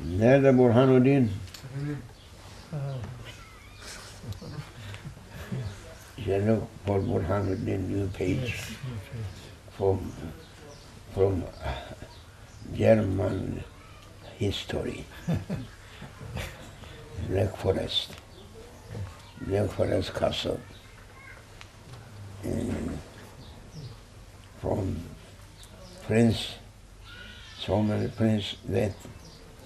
Nerede Burhanuddin? You look for Burhanuddin, new page from German history. Black Forest Castle. From Prince, so many princes that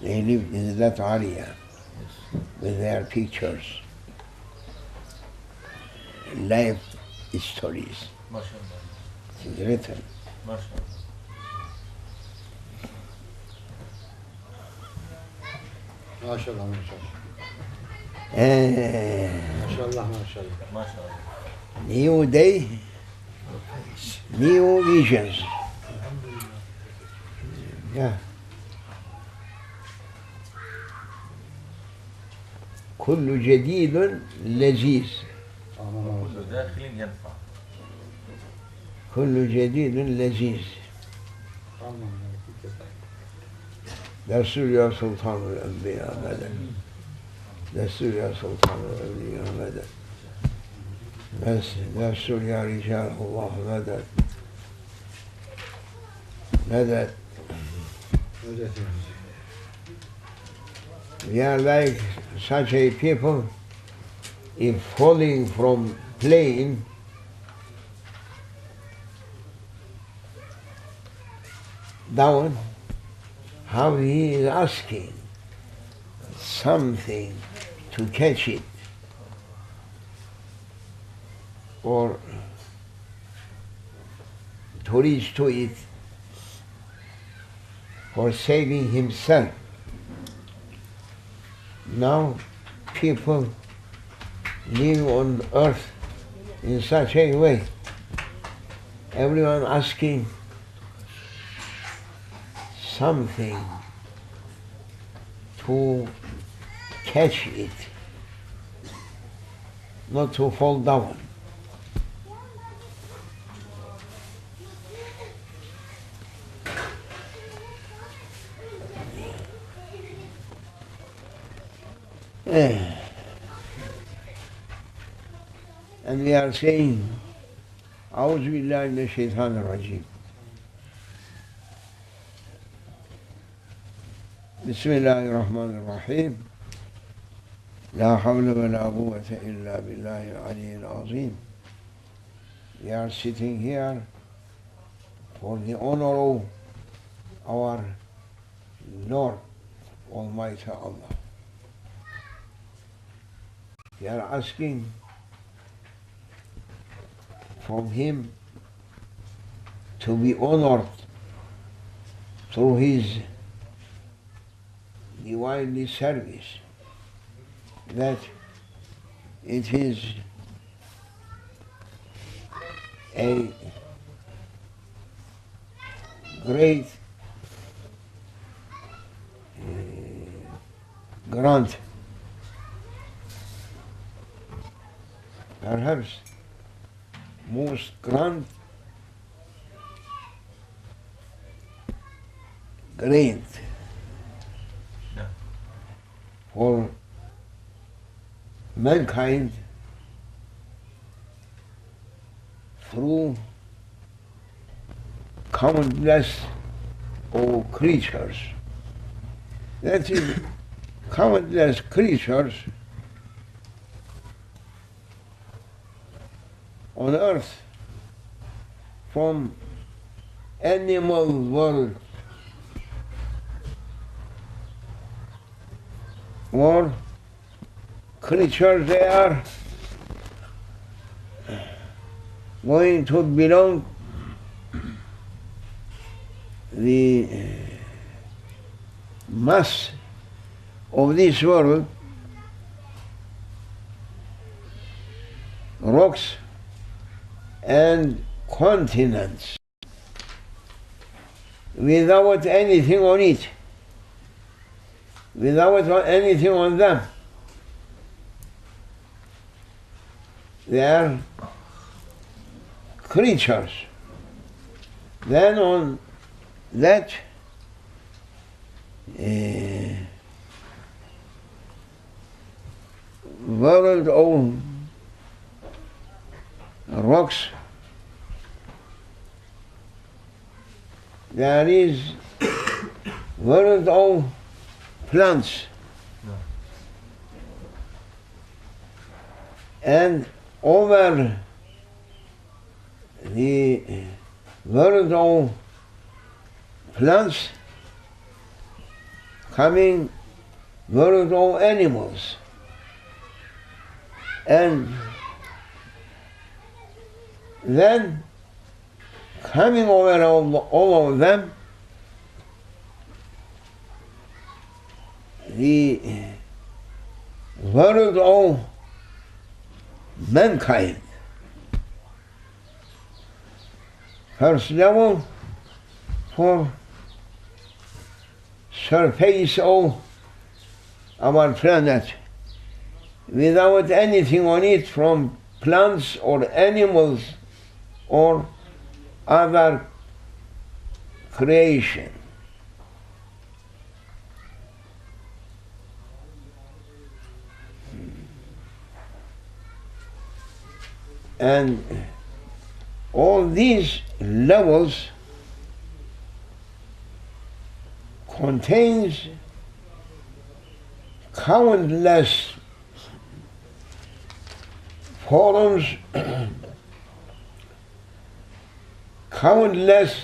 they lived in that area with their pictures, life stories. It is written. MashaAllah, MashaAllah. New day, new visions. Yeah. كل جديد لذيذ. كل داخل ينفع. كل جديد لذيذ. دستور يا سلطان الأنبياء مدد. دستور يا سلطان الأولياء مدد. دستور يا رجال الله مدد. مدد. We are like such a people, if falling from plane, down, how he is asking something to catch it, or to reach to it for saving himself. Now people live on earth in such a way. Everyone asking something to catch it, not to fall down. And we are saying, أعوذ بالله من الشيطان الرجيم. بسم الله الرحمن الرحيم. لا حول ولا قوة إلا بالله العلي العظيم. We are sitting here for the honor of our Lord Almighty Allah. We are asking from Him to be honored through His divinely service, that it is a great grant, perhaps most great for mankind through countless of creatures. That is, countless creatures on earth, from animal world or creatures, they are going to belong the mass of this world, rocks and continents, without anything on it, without anything on them. They are creatures. Then on that world of rocks, there is world of plants. And over the world of plants coming world of animals. And then coming over all of them, the world of mankind. First level for surface of our planet without anything on it from plants or animals or other creation. And all these levels contains countless forms, countless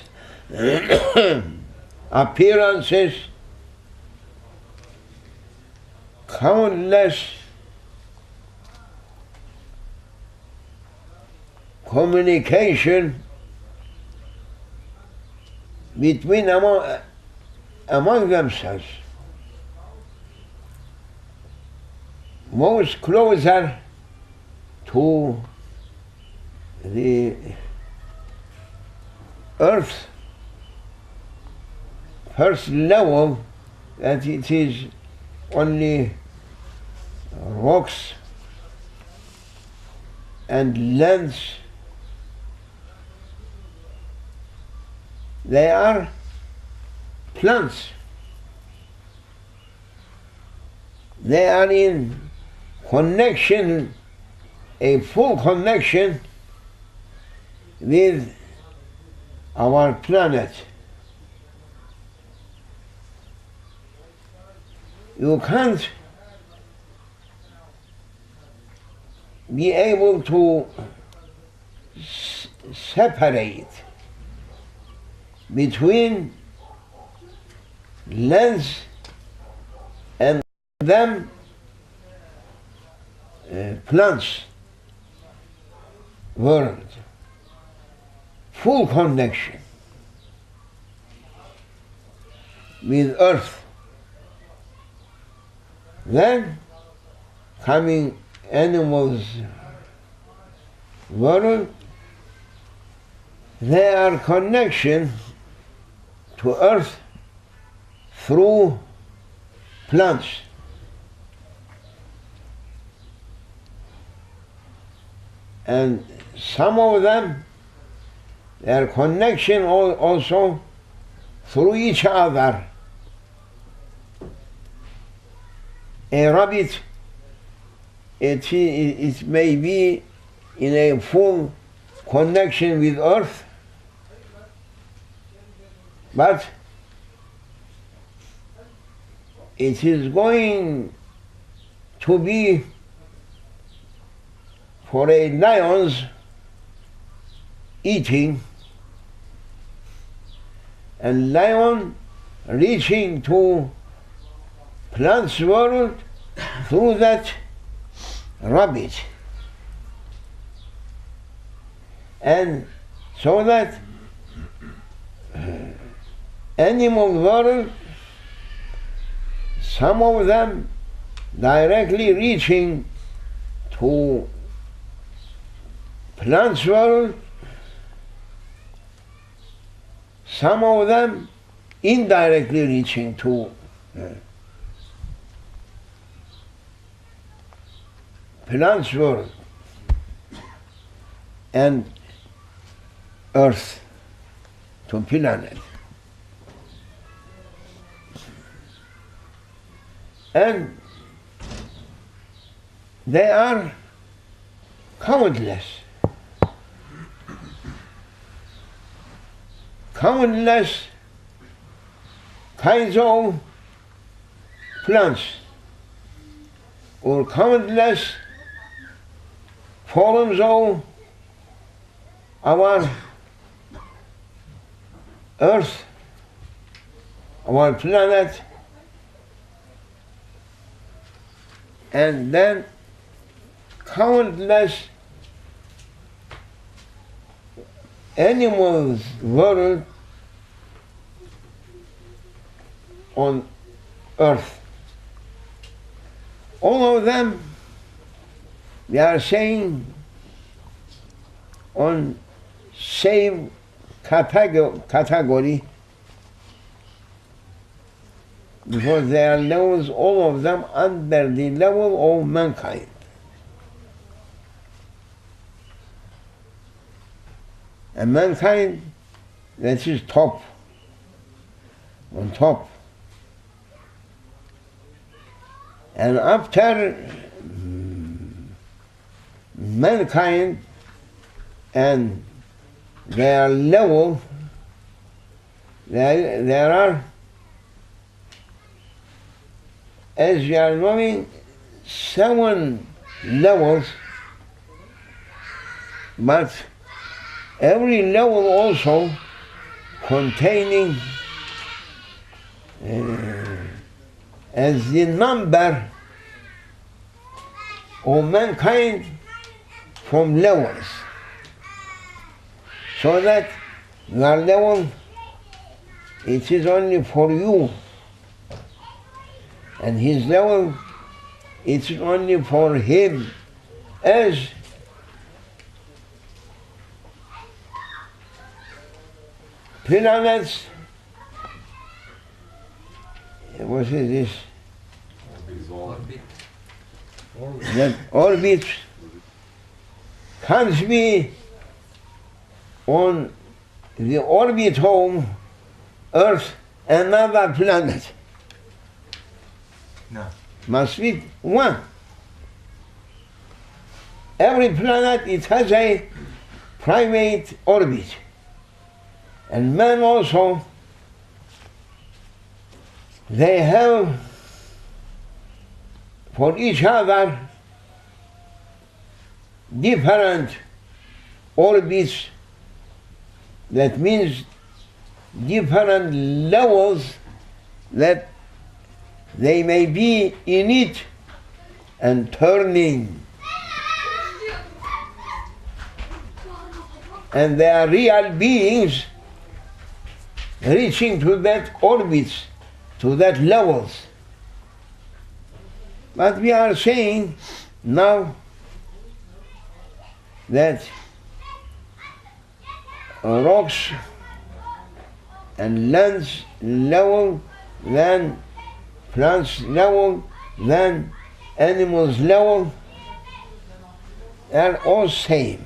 appearances, countless communication between among themselves. Most closer to the earth, first level, that it is only rocks and lands. They are plants. They are in connection, a full connection with our planet. You can't be able to separate between lands and them plants world. Full connection with earth. Then coming animals world, their connection to earth through plants. And some of them, their connection also through each other. A rabbit, it may be in a full connection with earth, but it is going to be for a lion's eating, and lion reaching to plants world through that rabbit. And so that animal world, some of them directly reaching to plants world, some of them indirectly reaching to plants world. And Earth, to planet. And they are countless. Countless kinds of plants or countless forms of our earth, our planet, and then countless animals world on earth. All of them, they are saying, on same category, because they are levels, all of them under the level of mankind. And mankind, that is top, on top. And after mankind and their level, there are, as you are knowing, 7 levels, but every level also containing as the number of mankind from levels, so that your level, it is only for you, and his level, it is only for him, as planets, what is this? That orbit can't be on the orbit of Earth another planet. No. Must be one. Every planet, it has a private orbit. And man also, they have for each other different orbits, that means different levels that they may be in it and turning. And they are real beings reaching to that orbits, to that levels. But we are saying now that rocks and lands level, then plants level, then animals level, are all same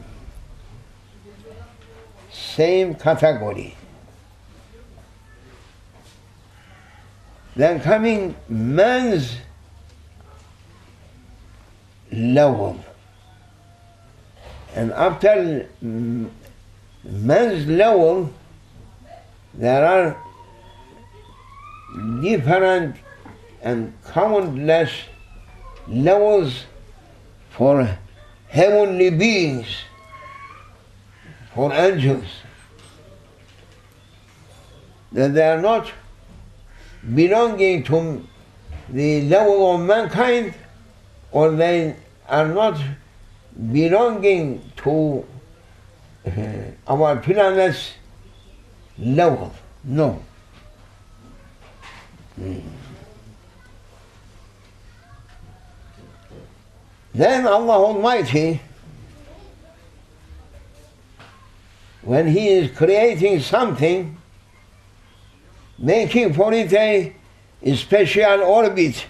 category. Then coming man's level, and after man's level, there are different and countless levels for heavenly beings, for angels, that they are not belonging to the level of mankind, or they are not belonging to our planet's level. No. Then Allah Almighty, when He is creating something, making for it a special orbit.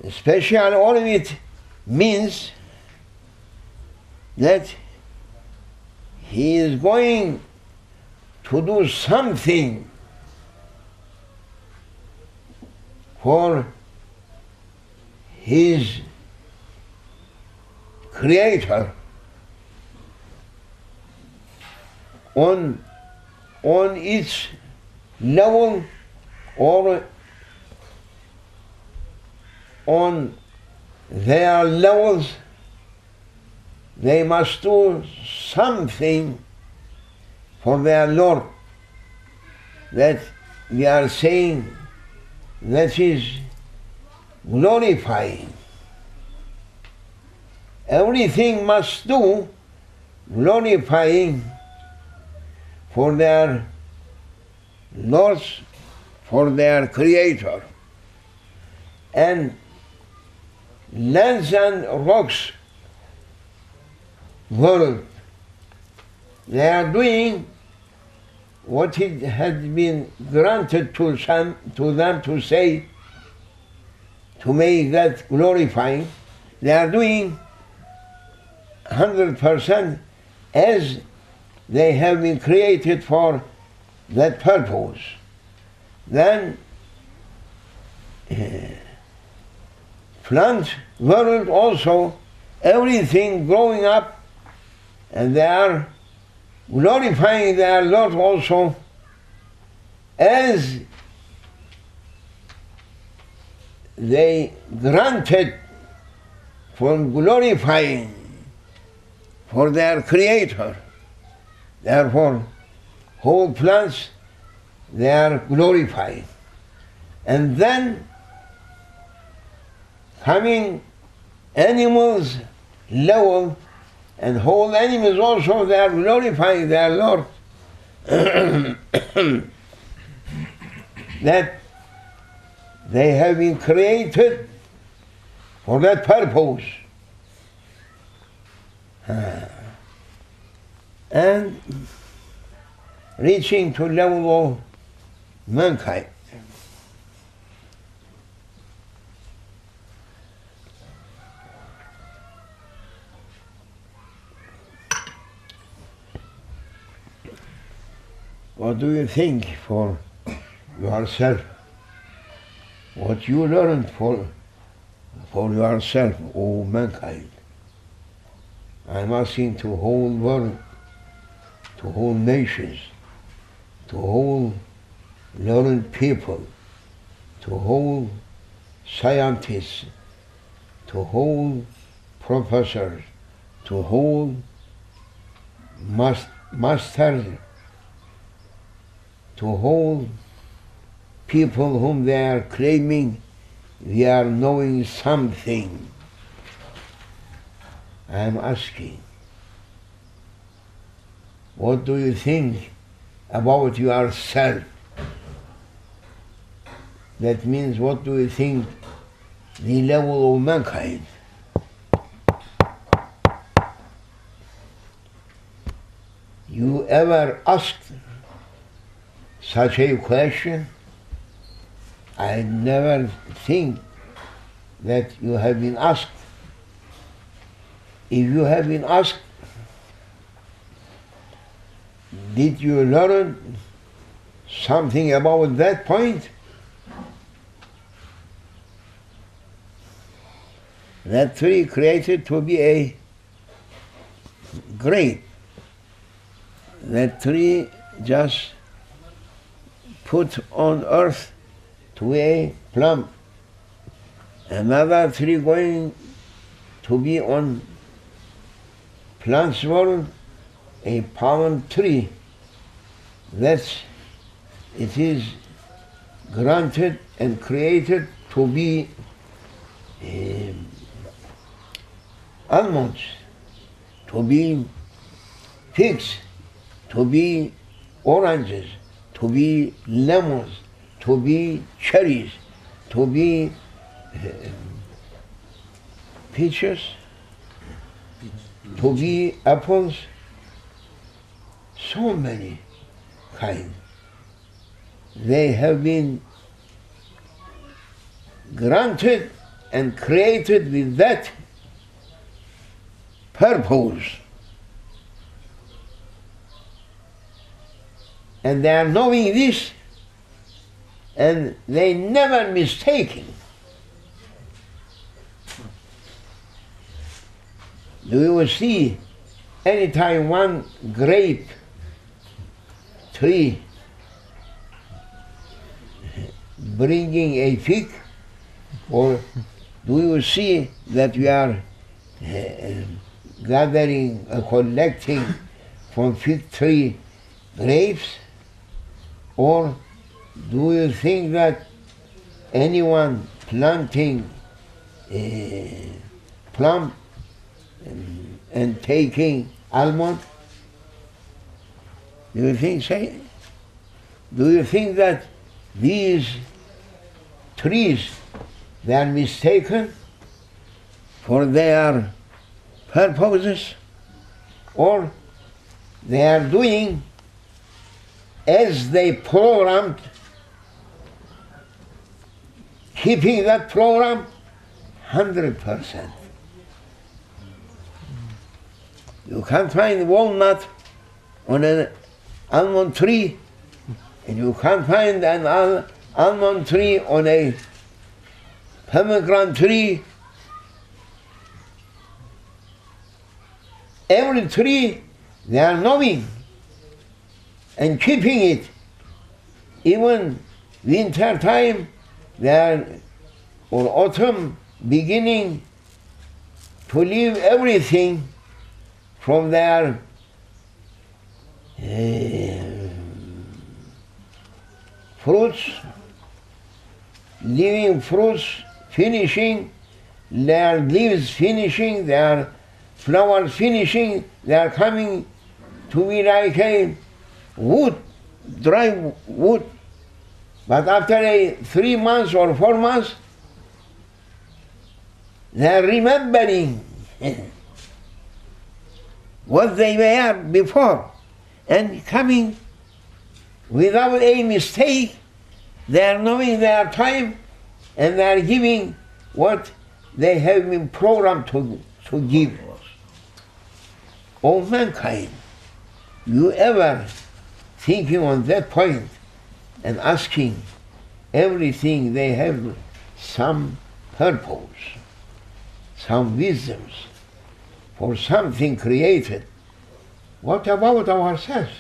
A special orbit means that he is going to do something for his Creator on its level or on their levels. They must do something for their Lord that we are saying that is glorifying. Everything must do glorifying for their Lords, for their Creator. And lands and rocks world, they are doing what it had been granted to them to say, to make that glorifying. They are doing 100% as they have been created for that purpose. Then plant world also, everything growing up, and they are glorifying their Lord also as they granted for glorifying for their Creator. Therefore, whole plants, they are glorifying. And then coming animals level, and whole animals also, they are glorifying their Lord. That they have been created for that purpose. And reaching to level of mankind. What do you think for yourself? What you learned for yourself, O mankind? I'm asking to whole world, to whole nations, to whole learned people, to whole scientists, to whole professors, to whole masters, to whole people whom they are claiming they are knowing something. I am asking, what do you think about yourself? That means, what do you think the level of mankind? You ever asked such a question? I never think that you have been asked. If you have been asked, did you learn something about that point? That tree created to be a great. That tree just put on earth to a plum. Another tree going to be on plants world, a palm tree. That it is granted and created to be almonds, to be figs, to be oranges, to be lemons, to be cherries, to be peaches, to be apples, so many kinds. They have been granted and created with that purpose. And they are knowing this, and they never mistaken. Do you see anytime one grape tree bringing a fig, or do you see that we are gathering, collecting from fig tree grapes? Or do you think that anyone planting plum and taking almond? Do you think so? Do you think that these trees, they are mistaken for their purposes, or they are doing as they programmed, keeping that program 100%. You can't find walnut on an almond tree, and you can't find an almond tree on a pomegranate tree. Every tree, they are knowing and keeping it. Even winter time, they are, or autumn, beginning to leave everything from their fruits, leaving fruits, finishing, their leaves finishing, their flowers finishing, they are coming to be like a wood, dry wood. But after 3 months or 4 months, they are remembering what they were before, and coming without a mistake. They are knowing their time, and they are giving what they have been programmed to give. All mankind, you ever thinking on that point and asking everything they have some purpose, some wisdoms, for something created. What about ourselves?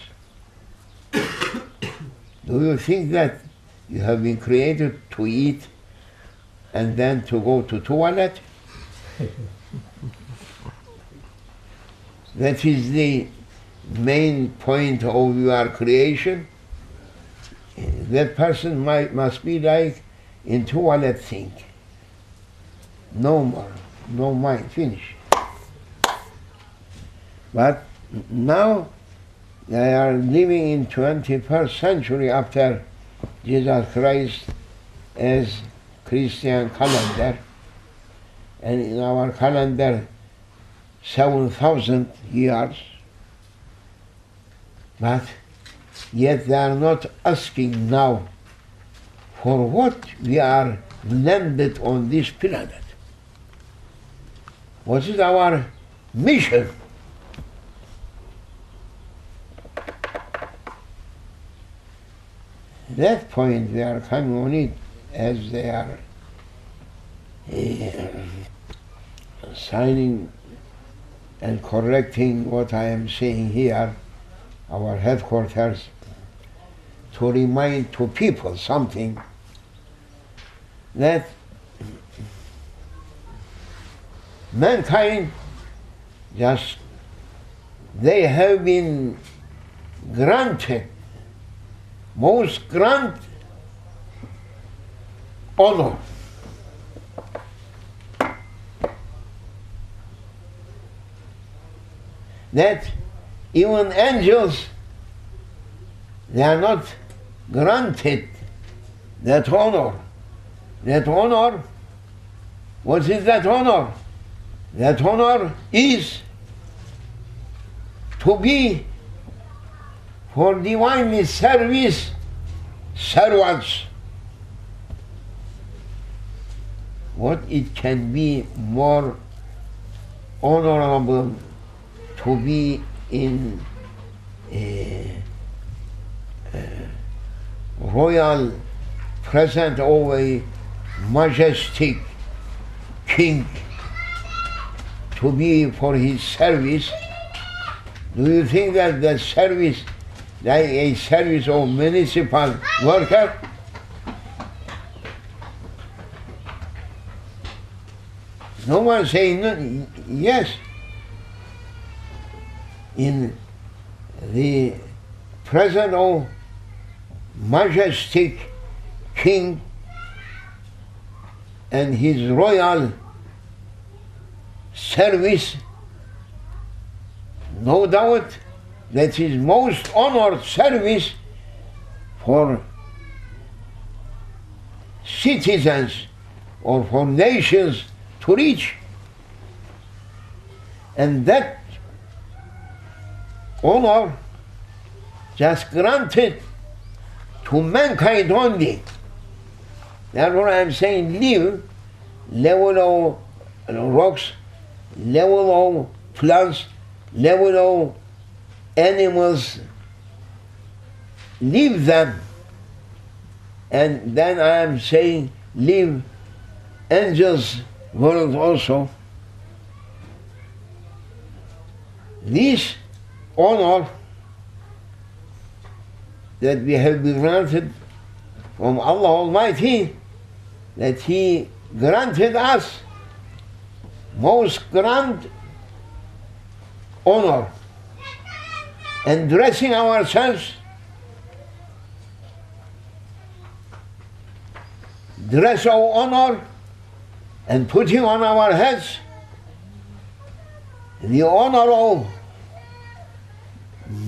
Do you think that you have been created to eat and then to go to toilet? That is the main point of your creation. That person must be like in toilet thing. No more, no mind, finish. But now they are living in 21st century after Jesus Christ as Christian calendar, and in our calendar 7,000 years, but yet they are not asking now for what we are landed on this planet. What is our mission? That point we are coming on it as they are signing and correcting what I am saying here, our headquarters, to remind to people something, that mankind just, they have been granted most grand honor. That even angels, they are not granted that honor. That honor, what is that honor? That honor is to be for divinely service servants. What it can be more honorable to be in royal present of a majestic king to be for his service, do you think that the service, like a service of municipal worker? No one saying no, yes. In the presence of majestic king and his royal service, no doubt that is most honored service for citizens or for nations to reach. And that honor just granted to mankind only. Therefore I am saying level of rocks, level of plants, level of animals, leave them. And then I am saying leave angels world also. This honor that we have been granted from Allah Almighty, that He granted us most grand honor, and dressing ourselves, dress of honor, and putting on our heads the honor of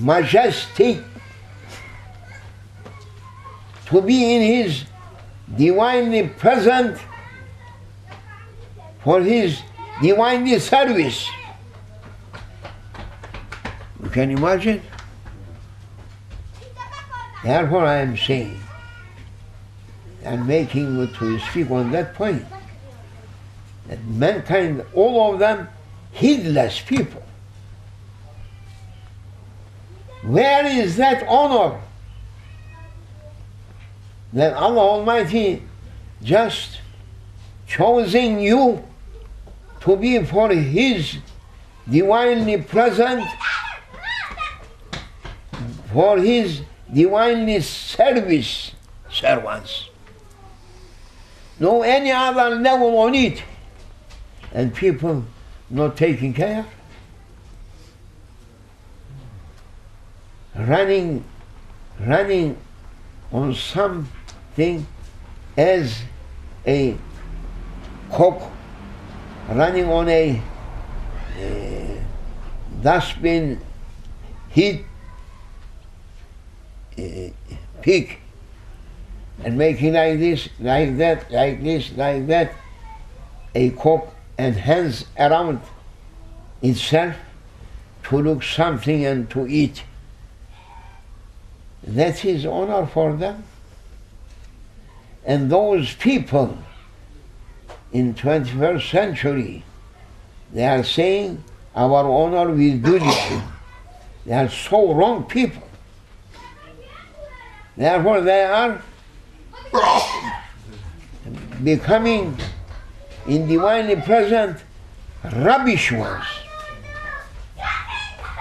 majesty, to be in His divinely present for His divinely service. You can imagine? Therefore I am saying and making to speak on that point, that mankind, all of them, heedless people. Where is that honor that Allah Almighty just choosing you to be for His divinely present, for His divinely service servants? No any other level on it, and people not taking care, running on something as a cock running on a dustbin hit pig, and making like this, like that, like this, like that, a cock, and hands around itself to look something and to eat. That is honor for them. And those people in 21st century, they are saying our honor with dunya. They are so wrong people. Therefore they are becoming in divinely present rubbish ones.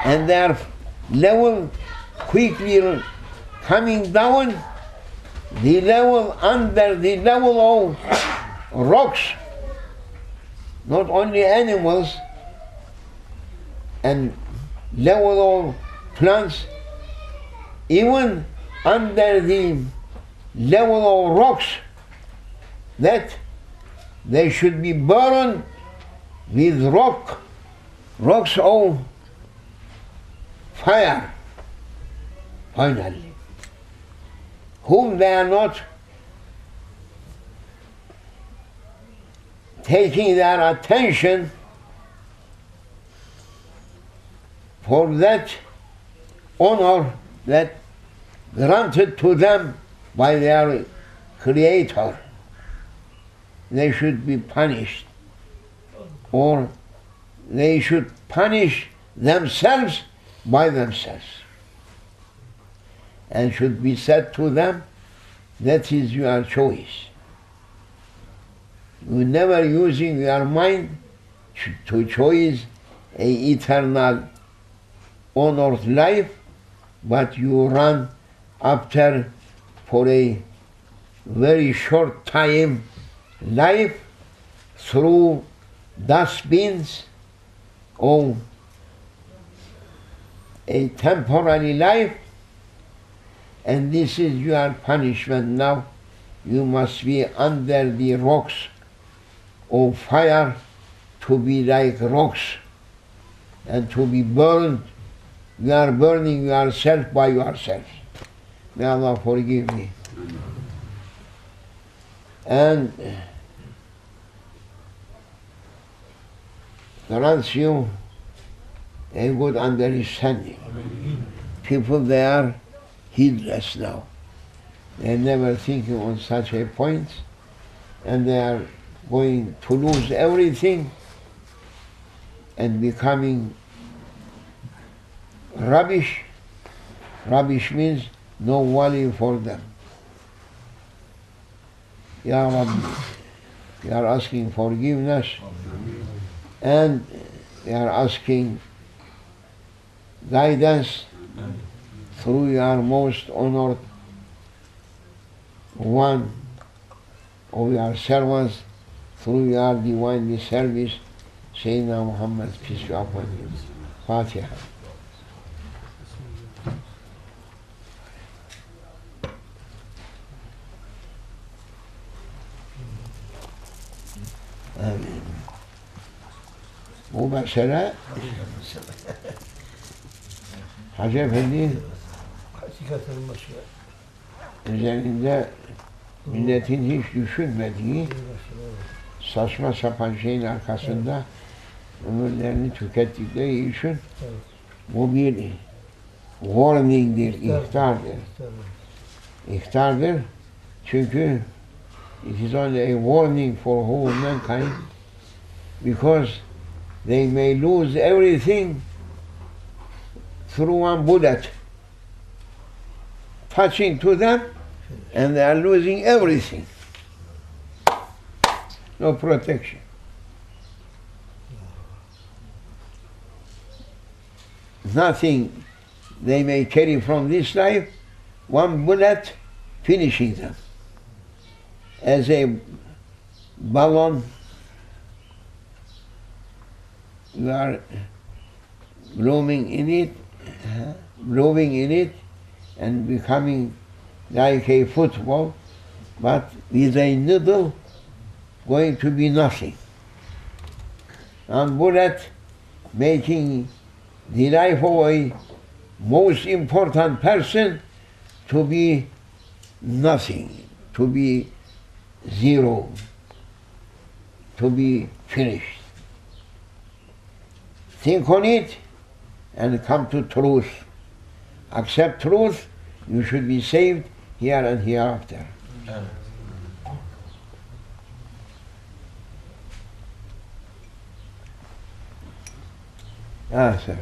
And their level quickly coming down, the level under the level of rocks, not only animals, and level of plants, even under the level of rocks, that they should be burned with rocks of fire, finally, whom they are not taking their attention for that honor that granted to them by their Creator. They should be punished, or they should punish themselves by themselves. and should be said to them, that is your choice. You never using your mind to choose a eternal honored life, but you run after for a very short time life through dustbins of a temporary life, and this is your punishment now. You must be under the rocks of fire, to be like rocks and to be burned. You are burning yourself by yourself. May Allah forgive me. And grants you a good understanding. People, they are heedless now. They are never thinking on such a point, and they are going to lose everything and becoming rubbish. Rubbish means no value for them. Ya Rabbi, we are asking forgiveness, and we are asking guidance through your most honored one of your servants, through your divine service, Sayyidina Muhammad, peace be upon him. Fatiha. Amin. Bu mesele Hacı Efendi üzerinde milletin hiç düşünmediği saçma sapan şeyin arkasında ömürlerini tükettikleri için bu bir warning'dir, ihtardır. İhtardır çünkü it is only a warning for whole mankind, because they may lose everything through one bullet touching to them, and they are losing everything. No protection. Nothing they may carry from this life, one bullet finishing them. As a balloon, you are blowing in it, and becoming like a football, but with a needle going to be nothing. And bullet making the life of a most important person to be nothing, to be zero, to be finished. Think on it and come to truth. Accept truth, you should be saved here and hereafter. Ah, sir.